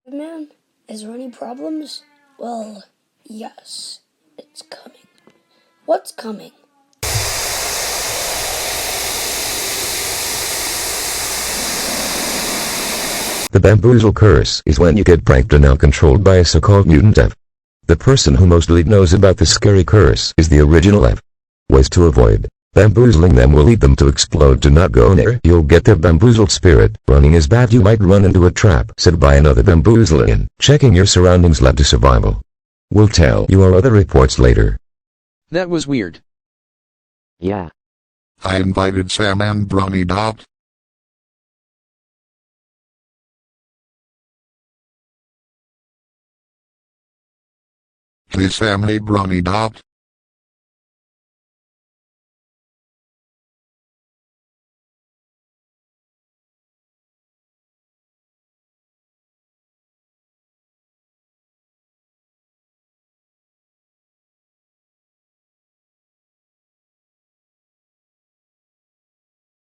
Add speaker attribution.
Speaker 1: Man, is there any problems? Well, yes, it's coming. What's coming?
Speaker 2: The bamboozle curse is when you get pranked and now controlled by a so-called mutant Ev. The person who mostly knows about the scary curse is the original Ev. Ways to avoid bamboozling them will lead them to explode. Do not go near. You'll get their bamboozled spirit. Running is bad. You might run into a trap set by another bamboozler. Checking your surroundings led to survival. We'll tell you our other reports later.
Speaker 3: That was weird.
Speaker 4: Yeah.
Speaker 5: I invited Sam and Bronny Dot. Hey Sam, hey Bronny Dot.